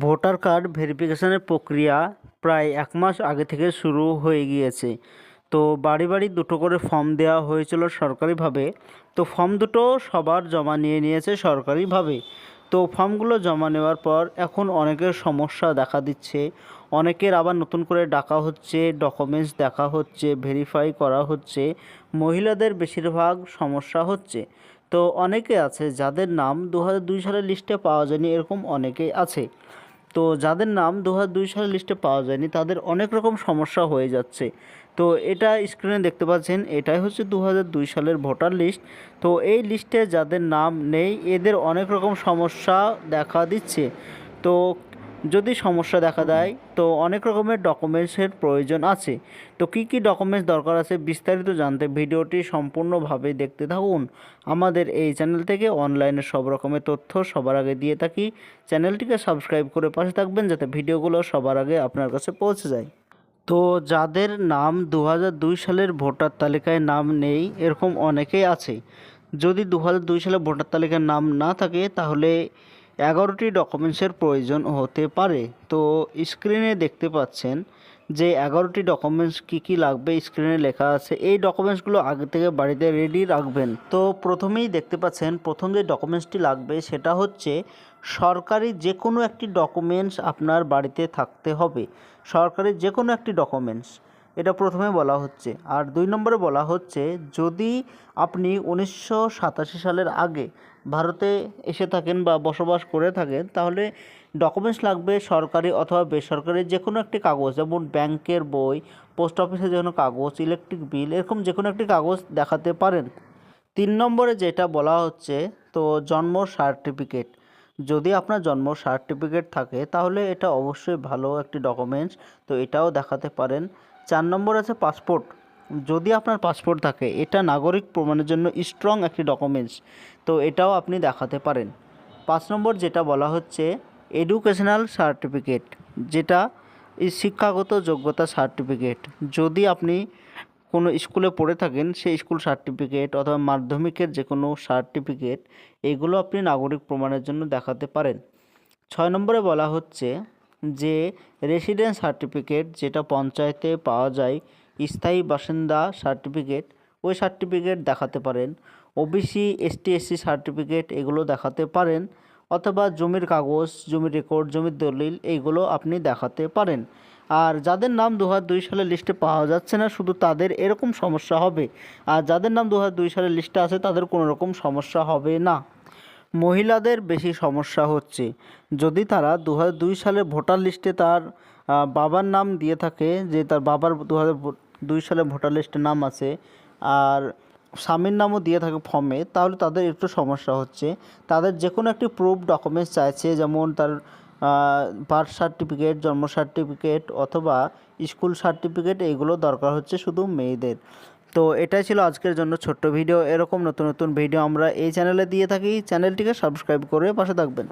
Voter card ভেরিফিকেশনের প্রক্রিয়া প্রায় ১ মাস আগে থেকে শুরু হয়ে গিয়েছে। তো বাড়ি বাড়ি দুটো করে ফর্ম দেওয়া হয়েছিল সরকারিভাবে। তো ফর্ম দুটো সবার জমা নিয়ে নিয়েছে সরকারিভাবে। তো ফর্মগুলো জমা নেওয়ার পর এখন অনেকের সমস্যা দেখা দিচ্ছে। অনেকের আবার নতুন করে ডাকা হচ্ছে, ডকুমেন্টস দেখা হচ্ছে, ভেরিফাই করা হচ্ছে। মহিলাদের বেশিরভাগ সমস্যা হচ্ছে। তো অনেকে আছে যাদের নাম ২০০২ সালের লিস্টে পাওয়া যায়নি, এরকম অনেকেই আছে। তো যাদের নাম ২০০২ সালের লিস্টে পাওয়া যায়নি তাদের অনেক রকম সমস্যা হয়ে যাচ্ছে। তো এটা স্ক্রিনে দেখতে পাচ্ছেন, এটাই হচ্ছে ২০০২ সালের ভোটার লিস্ট। তো এই লিস্টে যাদের নাম নেই এদের অনেক রকম সমস্যা দেখা দিচ্ছে। তো যদি সমস্যা দেখা দেয় তো অনেক রকমের ডকুমেন্টসের প্রয়োজন আছে। তো কী কী ডকুমেন্টস দরকার আছে বিস্তারিত জানতে ভিডিওটি সম্পূর্ণভাবে দেখতে থাকুন। আমাদের এই চ্যানেল থেকে অনলাইনে সব রকমের তথ্য সবার আগে দিয়ে থাকি। চ্যানেলটিকে সাবস্ক্রাইব করে পাশে থাকবেন যাতে ভিডিওগুলো সবার আগে আপনার কাছে পৌঁছে যায়। তো যাদের নাম ২০০২ সালের ভোটার তালিকায় নাম নেই এরকম অনেকেই আছে। যদি ২০০২ সালে ভোটার তালিকায় নাম না থাকে তাহলে ১১টি ডকুমেন্টসের প্রয়োজন হতে পারে। তো স্ক্রিনে দেখতে পাচ্ছেন যে ১১টি ডকুমেন্টস কী কী লাগবে স্ক্রিনে লেখা আছে। এই ডকুমেন্টসগুলো আগে থেকে বাড়িতে রেডি রাখবেন। তো প্রথমেই দেখতে পাচ্ছেন প্রথম যে ডকুমেন্টসটি লাগবে সেটা হচ্ছে সরকারি যে কোনো একটি ডকুমেন্টস আপনার বাড়িতে থাকতে হবে। সরকারি যে কোনো একটি ডকুমেন্টস, এটা প্রথমে বলা হচ্ছে। আর ২ নম্বরে বলা হচ্ছে যদি আপনি ১৯৮৭ সালের আগে ভারতে এসে থাকেন বা বসবাস করে থাকেন তাহলে ডকুমেন্টস লাগবে সরকারি অথবা বেসরকারি যে কোনো একটি কাগজ, যেমন ব্যাংকের বই, পোস্ট অফিসের যে কোনো কাগজ, ইলেকট্রিক বিল, এরকম যে কোনো একটি কাগজ দেখাতে পারেন। ৩ নম্বরে যেটা বলা হচ্ছে তো জন্ম সার্টিফিকেট। যদি আপনার জন্ম সার্টিফিকেট থাকে তাহলে এটা অবশ্যই ভালো একটি ডকুমেন্টস, তো এটাও দেখাতে পারেন। ৪ নম্বর আছে পাসপোর্ট। যদি আপনার পাসপোর্ট থাকে এটা নাগরিক প্রমাণের জন্য স্ট্রং একটি ডকুমেন্টস, তো এটাও আপনি দেখাতে পারেন। ৫ নম্বর যেটা বলা হচ্ছে এডুকেশনাল সার্টিফিকেট, যেটা শিক্ষাগত যোগ্যতা সার্টিফিকেট। যদি আপনি কোনো স্কুলে পড়ে থাকেন সেই স্কুল সার্টিফিকেট অথবা মাধ্যমিকের যে কোনো সার্টিফিকেট, এগুলো আপনি নাগরিক প্রমাণের জন্য দেখাতে পারেন। ৬ নম্বরে বলা হচ্ছে যে রেসিডেন্স সার্টিফিকেট, যেটা পঞ্চায়েতে পাওয়া যায়, স্থায়ী বাসিন্দা সার্টিফিকেট, ওই সার্টিফিকেট দেখাতে পারেন। ওবিসি এসটি এসসি সার্টিফিকেট এগুলো দেখাতে পারেন, অথবা জমির কাগজ, জমির রেকর্ড, জমির দলিল এইগুলো আপনি দেখাতে পারেন। আর যাদের নাম ২০০২ সালের লিস্টে পাওয়া যাচ্ছে না শুধু তাদের এরকম সমস্যা হবে, আর যাদের নাম ২০০২ সালের লিস্টে আছে তাদের কোনো রকম সমস্যা হবে না। মহিলাদের বেশি সমস্যা হচ্ছে। যদি তারা ২০০২ সালের ভোটার লিস্টে তার বাবার নাম দিয়ে থাকে, যে তার বাবার ২০০২ সালে ভোটার লিস্টে নাম আছে, আর স্বামীর নামও দিয়ে থাকে ফর্মে, তাহলে তাদের একটু সমস্যা হচ্ছে। তাদের যে কোনো একটি প্রুফ ডকুমেন্টস চাইছে, যেমন তার বার্থ সার্টিফিকেট, জন্ম সার্টিফিকেট অথবা স্কুল সার্টিফিকেট, এইগুলো দরকার হচ্ছে শুধু মেয়েদের। তো এটাই ছিল আজকের জন্য ছোট্ট ভিডিও। এরকম নতুন নতুন ভিডিও আমরা এই চ্যানেলে দিয়ে থাকি। চ্যানেলটিকে সাবস্ক্রাইব করে পাশে থাকবেন।